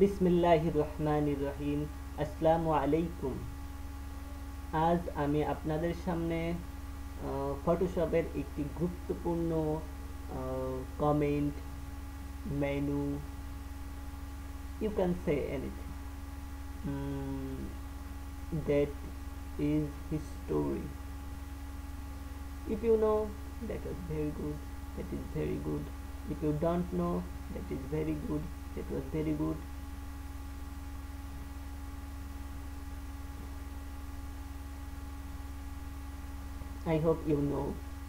বিসমিল্লাহির রহমানির রহিম। আসসালামু আলাইকুম। আজ আমি আপনাদের সামনে ফটোশপের একটি গুরুত্বপূর্ণ comment, menu, you can say anything, that is history. If you know, that was very good, that is very good. If you don't know, that is very good, that was very good. I hope you know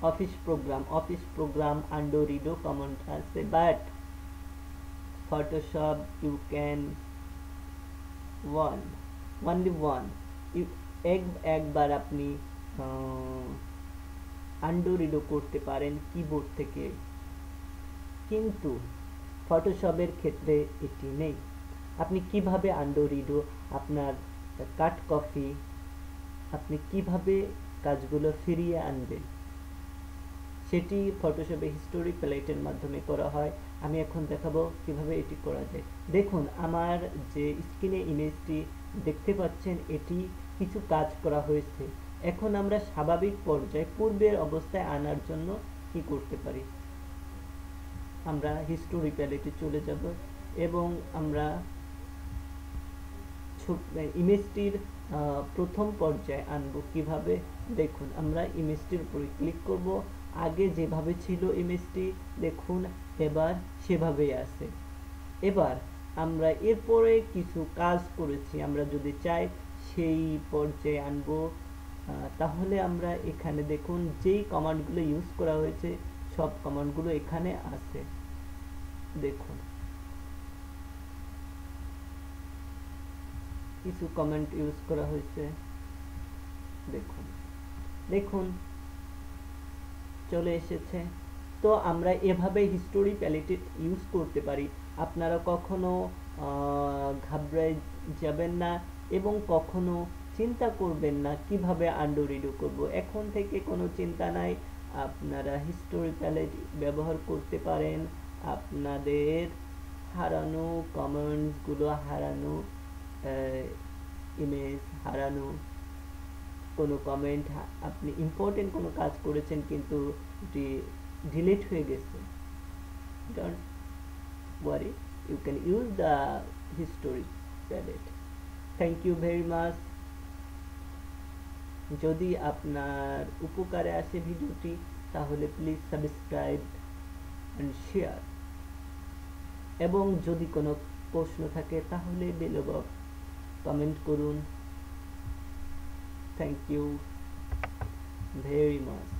office program Andorido common আছে, but Photoshop you can one only one you একবার আপনি আন্ডোরিডো করতে পারেন keyboard থেকে, কিন্তু ফটোশপের ক্ষেত্রে এটি নেই। আপনি কিভাবে আন্ডোরিডো আপনার কাট কপি আপনি কিভাবে কাজগুলো ফিরিয়ে আনবেন সেটি ফটোশপে হিস্টোরি প্যালেটের মাধ্যমে করা হয়। আমি এখন দেখাবো কিভাবে এটি করা যায়। দেখুন, আমার যে স্ক্রিনে ইমেজটি দেখতে পাচ্ছেন এটি কিছু কাজ করা হয়েছে। এখন আমরা স্বাভাবিক পর্যায়ে পূর্বের অবস্থায় আনার জন্য কি করতে পারি, আমরা হিস্টোরি প্যালেটে চলে যাব এবং আমরা ইমেজটির প্রথম পর্যায়ে আনবো কিভাবে। দেখুন, আমরা ইমেজটির উপরে ক্লিক করব। আগে যেভাবে ছিল ইমেজটি দেখুন এবার সেভাবেই আছে। এবার আমরা এরপরে কিছু কাজ করেছি, আমরা যদি চাই সেই পর্যায়ে আনবো, তাহলে আমরা এখানে দেখুন যেই কমান্ডগুলো ইউজ করা হয়েছে সব কমান্ডগুলো এখানে আছে। দেখুন কিছু কমেন্ট ইউজ করা হয়েছে, দেখুন দেখুন চলে এসেছে। তো আমরা এভাবে হিস্টোরি প্যালেটে ইউজ করতে পারি। আপনারা কখনো ঘাবড়ায় যাবেন না এবং কখনো চিন্তা করবেন না কিভাবে আন্ডোরিডো করব। এখন থেকে কোনো চিন্তা নাই, আপনারা হিস্টোরি প্যালেট ব্যবহার করতে পারেন। আপনাদের হারানো কমেন্টসগুলো, হারানো ইমেজ, হারানো কোনো কমেন্ট, আপনি ইম্পর্টেন্ট কোনো কাজ করেছেন কিন্তু এটি ডিলিট হয়ে গেছে, don't worry, you can use the history palette. Thank you very much. যদি আপনার উপকারে আসে ভিডিওটি তাহলে প্লিজ সাবস্ক্রাইব অ্যান্ড শেয়ার, এবং যদি কোনো প্রশ্ন থাকে তাহলে বিলো বক্স কমেন্ট করুন। Thank you very much.